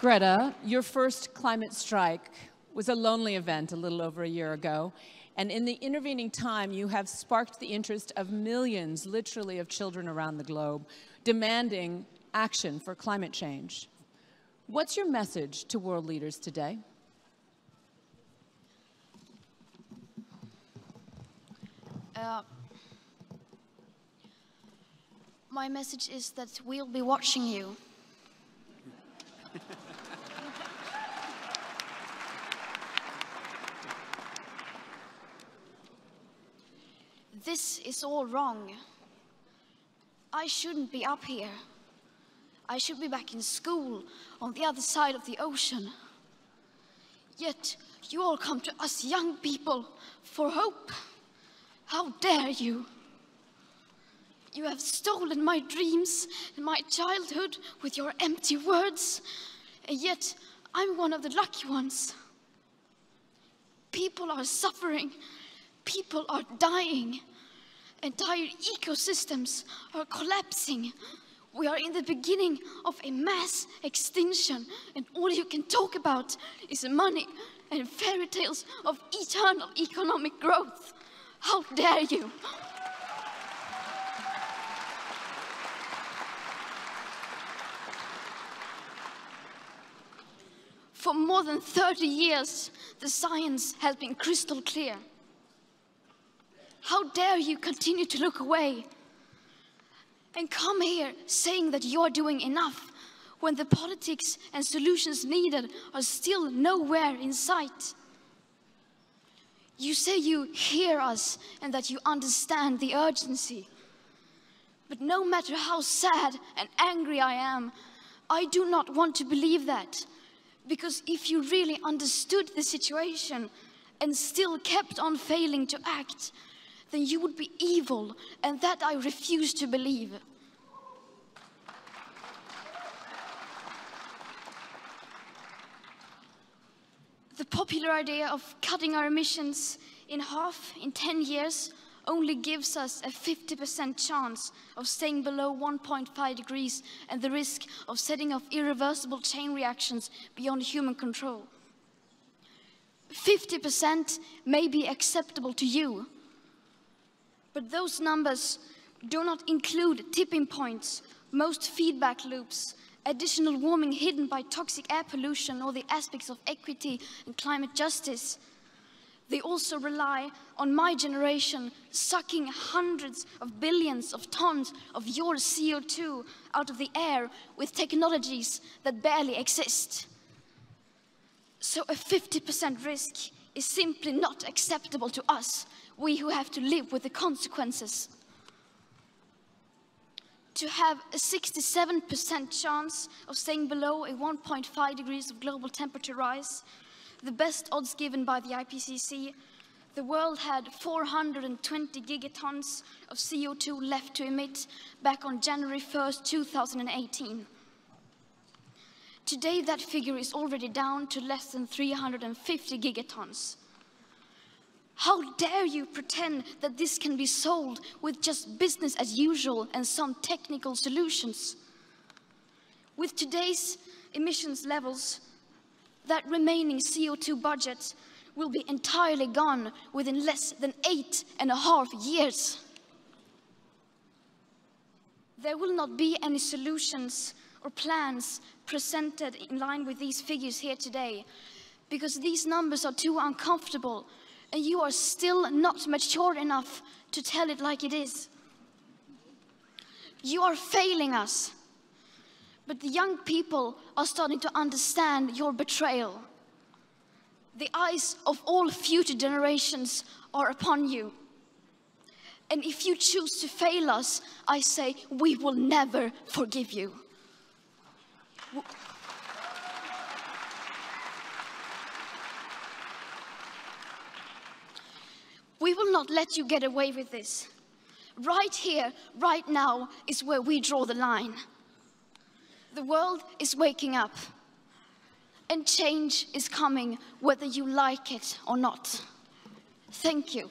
Greta, your first climate strike was a lonely event a little over a year ago, and in the intervening time, you have sparked the interest of millions, literally, of children around the globe, demanding action for climate change. What's your message to world leaders today? My message is that we'll be watching you. This is all wrong. I shouldn't be up here. I should be back in school on the other side of the ocean. Yet you all come to us young people for hope. How dare you? You have stolen my dreams and my childhood with your empty words, and yet I'm one of the lucky ones. People are suffering, people are dying, entire ecosystems are collapsing. We are in the beginning of a mass extinction, and all you can talk about is money and fairy tales of eternal economic growth. How dare you? For more than 30 years, the science has been crystal clear. How dare you continue to look away and come here saying that you're doing enough when the politics and solutions needed are still nowhere in sight? You say you hear us and that you understand the urgency. But no matter how sad and angry I am, I do not want to believe that. Because if you really understood the situation and still kept on failing to act, then you would be evil, and that I refuse to believe. The popular idea of cutting our emissions in half in 10 years only gives us a 50% chance of staying below 1.5 degrees and the risk of setting off irreversible chain reactions beyond human control. 50% may be acceptable to you, but those numbers do not include tipping points, most feedback loops, additional warming hidden by toxic air pollution, or the aspects of equity and climate justice. They also rely on my generation sucking hundreds of billions of tons of your CO2 out of the air with technologies that barely exist. So a 50% risk is simply not acceptable to us, we who have to live with the consequences. To have a 67% chance of staying below a 1.5 degrees of global temperature rise, the best odds given by the IPCC, the world had 420 gigatons of CO2 left to emit back on January 1st, 2018. Today, that figure is already down to less than 350 gigatons. How dare you pretend that this can be solved with just business as usual and some technical solutions? With today's emissions levels, that remaining CO2 budget will be entirely gone within less than 8.5 years. There will not be any solutions or plans presented in line with these figures here today, because these numbers are too uncomfortable and you are still not mature enough to tell it like it is. You are failing us. But the young people are starting to understand your betrayal. The eyes of all future generations are upon you. And if you choose to fail us, I say we will never forgive you. We will not let you get away with this. Right here, right now, is where we draw the line. The world is waking up, and change is coming whether you like it or not. Thank you.